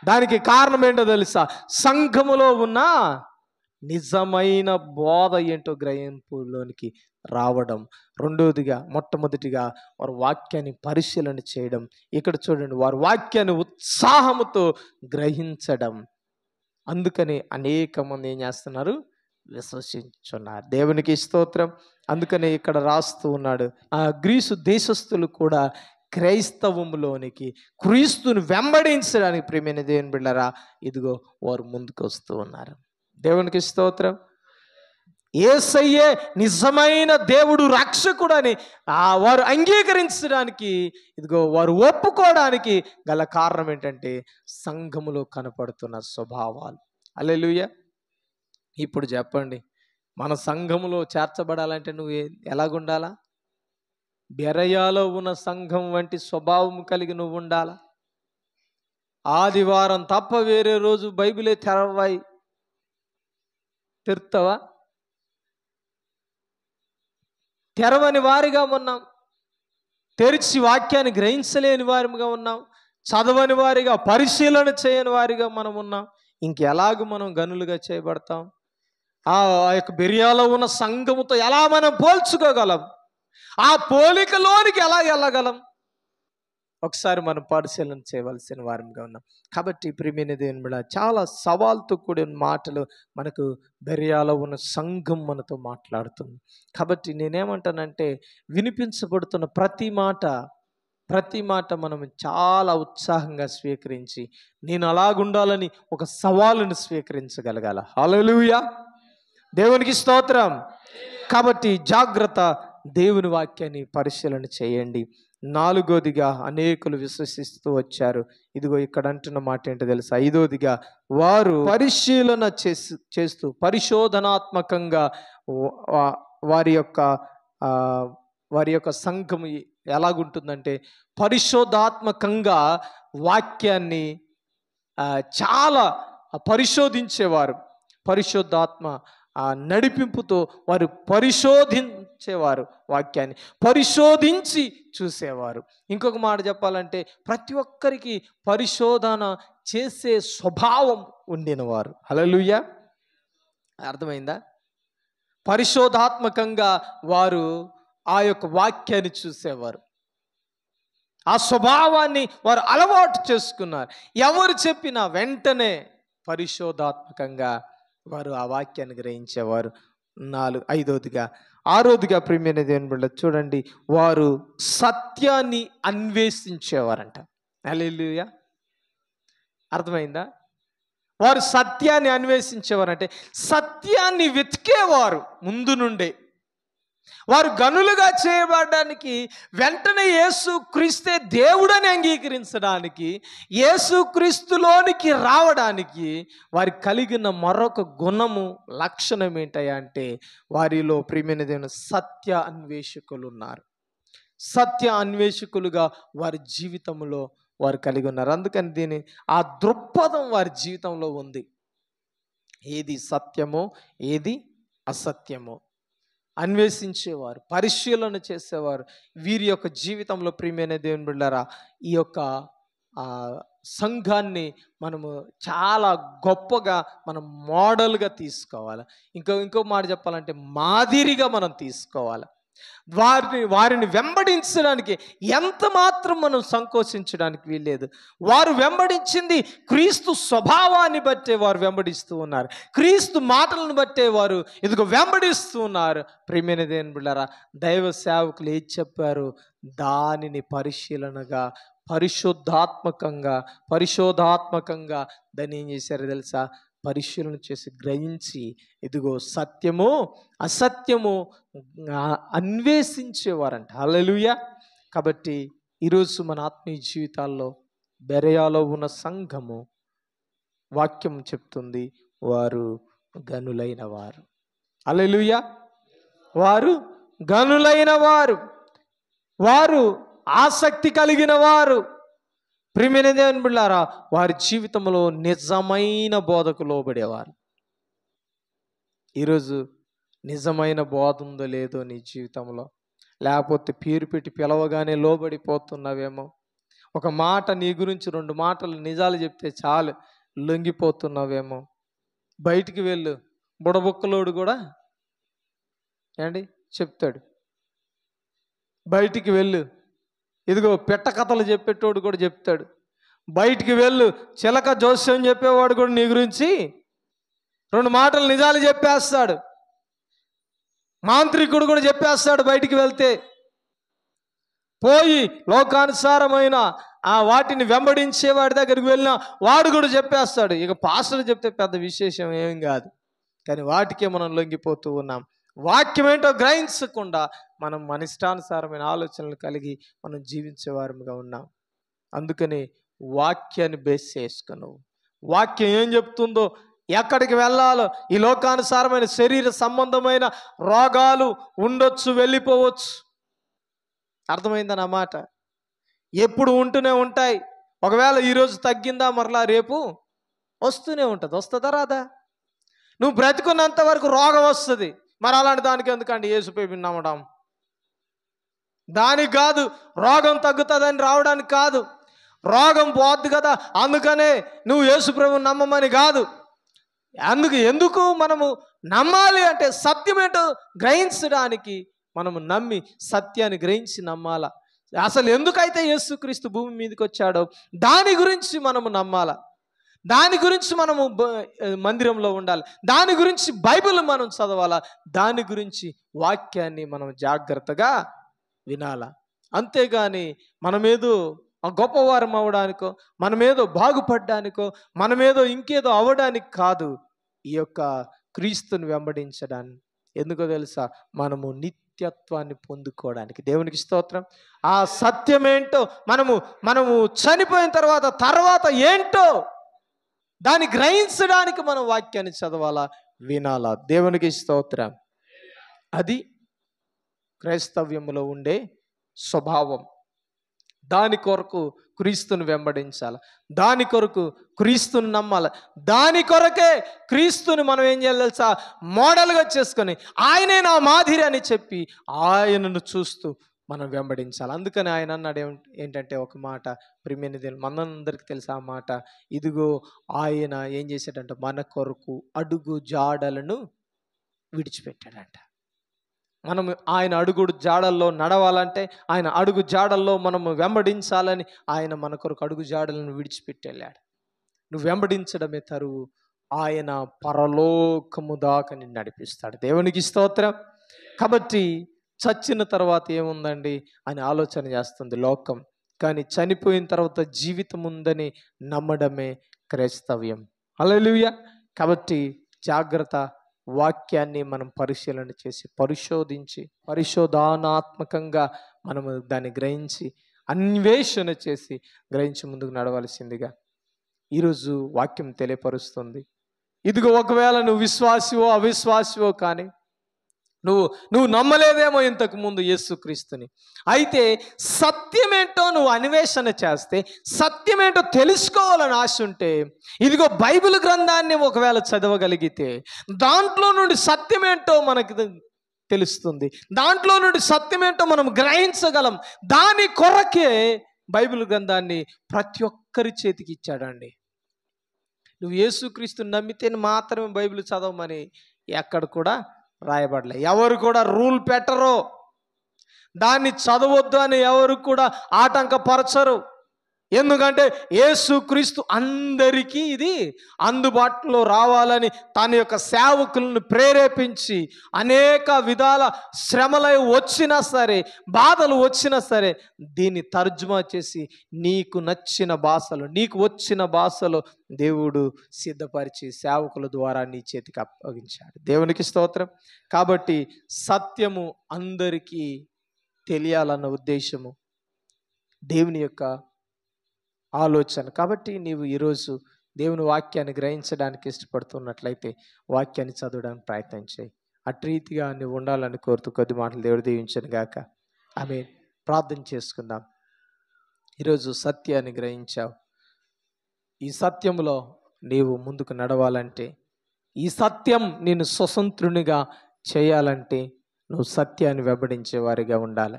దానికి కారణం ఏంటో తెలుసా? సంఘములో ఉన్న నిజమైన బోధ ఏంటో గ్రహింపులోనికి రావడం. రెండోదిగా మొట్టమొదటిగా వారు వాక్యాన్ని పరిశీలన చేయడం. ఇక్కడ చూడండి, వారు వాక్యాన్ని ఉత్సాహముతో గ్రహించడం. అందుకని అనేక మంది ఏం చేస్తున్నారు? విశ్వసించున్నారు. దేవునికి స్తోత్రం. అందుకనే ఇక్కడ రాస్తూ ఉన్నాడు, ఆ గ్రీసు దేశస్థులు కూడా క్రైస్తవములోనికి క్రీస్తుని వెంబడించడానికి ప్రియమైన దేవుని బిడ్డలారా ఇదిగో వారు ముందుకు వస్తూ ఉన్నారు. దేవునికి స్తోత్రం. యేసయ్యే నిజమైన దేవుడు రక్షకుడు అని వారు అంగీకరించడానికి ఇదిగో వారు ఒప్పుకోవడానికి గల కారణం ఏంటంటే సంఘములో కనపడుతున్న స్వభావాలు. హల్లెలూయా. ఇప్పుడు చెప్పండి, మన సంఘములో చేర్చబడాలంటే నువ్వు ఎలాగుండాలా? బెరయాలో ఉన్న సంఘం వంటి స్వభావం కలిగి నువ్వు ఉండాలా? ఆదివారం తప్ప వేరే రోజు బైబిలే తెరుతావా? తెరవని వారిగా ఉన్నాం, తెరిచి వాక్యాన్ని గ్రహించలేని వారిగా ఉన్నాం, చదవని వారిగా పరిశీలన చేయని వారిగా మనం ఉన్నాం. ఇంకెలాగూ మనం గనులుగా చేయబడతాం? ఆ యొక్క బెరయాలో ఉన్న సంఘముతో ఎలా మనం పోల్చుకోగలం? ఆ పోలికలోనికి ఎలా వెళ్ళగలం? ఒకసారి మనం పరిశీలన చేయవలసిన వారిగా ఉన్నాం. కాబట్టి ప్రియమైన దేవుని బిడ్డ, చాలా సవాల్తో కూడిన మాటలు మనకు బెరయాలో ఉన్న సంఘం మనతో మాట్లాడుతుంది. కాబట్టి నేనేమంటానంటే, వినిపించబడుతున్న ప్రతి మాట మనం చాలా ఉత్సాహంగా స్వీకరించి నేను అలాగుండాలని ఒక సవాలును స్వీకరించగలగాల. హల్లెలూయా. దేవునికి స్తోత్రం. కాబట్టి జాగ్రత్త, దేవుని వాక్యాన్ని పరిశీలన చేయండి. నాలుగోదిగా అనేకులు విశ్వసిస్తూ వచ్చారు. ఇదిగో ఇక్కడ అంటున్న మాట ఏంటో తెలుసా? ఐదోదిగా వారు పరిశీలన చేస్తూ పరిశోధనాత్మకంగా వారి యొక్క సంఘం ఎలాగుంటుందంటే పరిశోధాత్మకంగా వాక్యాన్ని చాలా పరిశోధించేవారు. పరిశుద్ధాత్మ నడిపింపుతో వారు పరిశోధించేవారు, వాక్యాన్ని పరిశోధించి చూసేవారు. ఇంకొక మాట చెప్పాలంటే ప్రతి ఒక్కరికి పరిశోధన చేసే స్వభావం ఉండినవారు. హల్లెలూయా. అర్థమైందా? పరిశోధాత్మకంగా వారు ఆ యొక్క వాక్యాన్ని చూసేవారు. ఆ స్వభావాన్ని వారు అలవాటు చేసుకున్నారు. ఎవరు చెప్పినా వెంటనే పరిశోధాత్మకంగా వారు ఆ వాక్యాన్ని గ్రహించేవారు. ఆరోదిగా ప్రియమైన దేవుని బిడ్డ చూడండి, వారు సత్యాన్ని అన్వేషించేవారంట. హల్లెలూయా. అర్థమైందా? వారు సత్యాన్ని అన్వేషించేవారంటే సత్యాన్ని వెతికేవారు ముందు నుండే. వారు గనులుగా చేయబడడానికి వెంటనే యేసుక్రీస్తే దేవుడని అంగీకరించడానికి, యేసుక్రీస్తులోనికి రావడానికి వారికి కలిగిన మరొక గుణము, లక్షణం ఏంటయ్యా అంటే వారిలో ప్రియమైన దేవుని సత్య అన్వేషకులు ఉన్నారు. సత్య అన్వేషకులుగా వారి జీవితంలో వారు కలిగి ఉన్నారు. అందుకని ఆ దృక్పథం వారి జీవితంలో ఉంది. ఏది సత్యమో ఏది అసత్యమో అన్వేషించేవారు, పరిశీలన చేసేవారు. వీరి యొక్క జీవితంలో ప్రియమైన దేవుని బిడ్డలారా, ఈ యొక్క సంఘాన్ని మనము చాలా గొప్పగా మనం మోడల్గా తీసుకోవాలి. ఇంకో మాట చెప్పాలంటే మాదిరిగా మనం తీసుకోవాలి. వారిని వెంబడించడానికి ఎంత మాత్రం మనం సంకోచించడానికి వీల్లేదు. వారు వెంబడించింది క్రీస్తు స్వభావాన్ని బట్టే వారు వెంబడిస్తూ ఉన్నారు. క్రీస్తు మాటలను బట్టే వారు ఇదిగో వెంబడిస్తూ ఉన్నారు. ప్రియమైన దేవుని బిడ్డలారా, దైవ సేవకులు ఏది చెప్పారు దానిని పరిశీలనగా పరిశోధాత్మకంగా దాన్ని ఏం చేశారో తెలుసా? పరిశీలన చేసి గ్రహించి ఇదిగో సత్యము అసత్యము అన్వేషించేవారంట. హల్లెలూయా. కాబట్టి ఈరోజు మన ఆత్మీయ జీవితాల్లో బెరయాలో ఉన్న సంఘము వాక్యం చెప్తుంది, వారు గనులైన వారు. హల్లెలూయా. వారు గనులైన వారు, వారు ఆసక్తి కలిగిన వారు. ప్రియమైన దేవుని బిడ్డలారా, వారి జీవితంలో నిజమైన బోధకు లోబడేవారు. ఈరోజు నిజమైన బోధ ఉందో లేదో నీ జీవితంలో, లేకపోతే పేరు పెట్టి పిలవగానే లోబడిపోతున్నావేమో. ఒక మాట నీ గురించి 2 మాటలు నిజాలు చెప్తే చాలు లొంగిపోతున్నావేమో. బయటికి వెళ్ళు, బుడబుక్కలోడు కూడా చెప్తాడు. బయటికి వెళ్ళు, ఇదిగో పెట్ట కథలు చెప్పేటోడు కూడా చెప్తాడు. బయటికి వెళ్ళు, చిలక జోస్యం చెప్పేవాడు కూడా నీ గురించి 2 మాటలు నిజాలు చెప్పేస్తాడు. మాంత్రికుడు కూడా చెప్పేస్తాడు. బయటికి వెళ్తే పోయి లోకానుసారమైన వాటిని వెంబడించే వాడి దగ్గరికి వెళ్ళినా వాడు కూడా చెప్పేస్తాడు. ఇక పాస్టర్ చెప్తే పెద్ద విశేషం ఏం కాదు, కానీ వాటికే మనం లొంగిపోతూ ఉన్నాం. వాక్యం ఏంటో గ్రహించకుండా మనం మన ఇష్టానుసారమైన ఆలోచనలు కలిగి మనం జీవించేవారముగా ఉన్నాం. అందుకని వాక్యాన్ని బేస్ చేసుకున్నావు. వాక్యం ఏం చెప్తుందో, ఎక్కడికి వెళ్ళాలో, ఈ లోకానుసారమైన శరీర సంబంధమైన రోగాలు ఉండొచ్చు, వెళ్ళిపోవచ్చు. అర్థమైందని ఆ మాట. ఎప్పుడు ఉంటూనే ఉంటాయి. ఒకవేళ ఈరోజు తగ్గిందా మరలా రేపు వస్తూనే ఉంటుంది. వస్తుందా రాదా? నువ్వు బ్రతికున్నంత వరకు రోగం వస్తుంది. మరి అలాంటి దానికి ఎందుకండి యేసుపై నమ్మడం? దానికి కాదు, రోగం తగ్గుతుందని రావడానికి కాదు. రోగం పోద్ది కదా, అందుకనే నువ్వు యేసు ప్రభువుని నమ్మమని కాదు. ఎందుకు మనము నమ్మాలి అంటే సత్యమేంటో గ్రహించడానికి మనము నమ్మి సత్యాన్ని గ్రహించి నమ్మాల. అసలు ఎందుకైతే యేసుక్రీస్తు భూమి మీదకి వచ్చాడో దాని గురించి మనము నమ్మాల. దాని గురించి మనము మందిరంలో ఉండాలి. దాని గురించి బైబిల్ మనం చదవాలా. దాని గురించి వాక్యాన్ని మనం జాగ్రత్తగా వినాలా. అంతేగాని మనమేదో గొప్పవారం అవ్వడానికో, మనమేదో బాగుపడ్డానికో, మనమేదో ఇంకేదో అవ్వడానికి కాదు ఈ యొక్క క్రీస్తుని వెంబడించడానికి. ఎందుకో తెలుసా? మనము నిత్యత్వాన్ని పొందుకోవడానికి. దేవునికి స్తోత్రం. ఆ సత్యమేంటో మనము చనిపోయిన తర్వాత ఏంటో దాన్ని గ్రహించడానికి మనం వాక్యాన్ని చదవాలా, వినాలా. దేవునికి స్తోత్రం. అది క్రైస్తవ్యంలో ఉండే స్వభావం. దాని కొరకు క్రీస్తుని వెంబడించాలి. దాని కొరకు క్రీస్తుని నమ్మాలి. దాని కొరకే క్రీస్తుని మనం ఏం చేయాలి తెలుసా? మోడల్గా చేసుకొని ఆయనే నా మాదిరి అని చెప్పి ఆయనను చూస్తూ మనం వెంబడించాలి. అందుకని ఆయన అన్నాడు ఏంటంటే ఒక మాట, ప్రియమైన మనందరికీ తెలుసు ఆ మాట. ఇదిగో ఆయన ఏం చేశాడంట? మన కొరకు అడుగు జాడలను విడిచిపెట్టాడంట. మనం ఆయన అడుగు జాడల్లో నడవాలంటే, ఆయన అడుగు జాడల్లో మనము వెంబడించాలని ఆయన మన కొరకు అడుగు జాడలను విడిచిపెట్టి వెళ్ళాడు. నువ్వు వెంబడించడమే తరువు, ఆయన పరలోకము దాకా నిన్ను నడిపిస్తాడు. దేవునికి స్తోత్రం. కాబట్టి చచ్చిన తర్వాత ఏముందండి అని ఆలోచన చేస్తుంది లోకం. కానీ చనిపోయిన తర్వాత జీవితం ఉందని నమ్మడమే క్రైస్తవ్యం. హల్లెలూయా. కాబట్టి జాగ్రత్త, వాక్యాన్ని మనం పరిశీలన చేసి పరిశోధించి పరిశోధనాత్మకంగా మనము దాన్ని గ్రహించి అన్వేషణ చేసి గ్రహించి ముందుకు నడవలసిందిగా ఈరోజు వాక్యం తెలియపరుస్తుంది. ఇదిగో ఒకవేళ నువ్వు విశ్వాసివో అవిశ్వాసివో కానీ నువ్వు నమ్మలేదేమో ఇంతకు ముందు యేసుక్రీస్తుని, అయితే సత్యమేంటో నువ్వు అన్వేషణ చేస్తే, సత్యమేంటో తెలుసుకోవాలని ఆశ ఉంటే, ఇదిగో బైబిల్ గ్రంథాన్ని ఒకవేళ చదవగలిగితే దాంట్లో నుండి సత్యమేంటో మనకి తెలుస్తుంది. దాంట్లో నుండి సత్యమేంటో మనం గ్రహించగలం. దాని కొరకే బైబిల్ గ్రంథాన్ని ప్రతి ఒక్కరి చేతికి ఇచ్చాడండి. నువ్వు యేసుక్రీస్తుని నమ్మితే మాత్రమే బైబిల్ చదవమని ఎక్కడ కూడా రాయబడలే. ఎవరు కూడా రూల్ పెట్టరు. దాన్ని చదవద్దు అని ఎవరు కూడా ఆటంకపరచరు. ఎందుకంటే యేసుక్రీస్తు అందరికీ ఇది అందుబాటులో రావాలని తన యొక్క సేవకులను ప్రేరేపించి అనేక విధాల శ్రమలు వచ్చినా సరే, బాధలు వచ్చినా సరే, దీన్ని తర్జుమా చేసి నీకు నచ్చిన భాషలో, నీకు వచ్చిన భాషలో దేవుడు సిద్ధపరిచి సేవకుల ద్వారా నీ చేతికి అప్పగించాడు. దేవునికి స్తోత్రం. కాబట్టి సత్యము అందరికీ తెలియాలన్న ఉద్దేశము దేవుని యొక్క ఆలోచన. కాబట్టి నీవు ఈరోజు దేవుని వాక్యాన్ని గ్రహించడానికి ఇష్టపడుతున్నట్లయితే వాక్యాన్ని చదవడానికి ప్రయత్నం చేయి. అటు రీతిగా నువ్వు ఉండాలని కోరుతూ కొద్ది మాటలు దేవుడు దీవించను గాక. ఆమేన్. ప్రార్థన చేసుకుందాం. ఈరోజు సత్యాన్ని గ్రహించావు. ఈ సత్యంలో నీవు ముందుకు నడవాలంటే, ఈ సత్యం నిన్ను స్వతంత్రునిగా చేయాలంటే నువ్వు సత్యాన్ని వెంబడించే వారిగా ఉండాలి.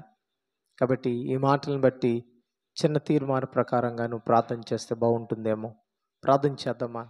కాబట్టి ఈ మాటలను బట్టి చిన్న తీర్మాన ప్రకారంగా నువ్వు ప్రార్థన చేస్తే బాగుంటుందేమో. ప్రార్థన చేద్దామా?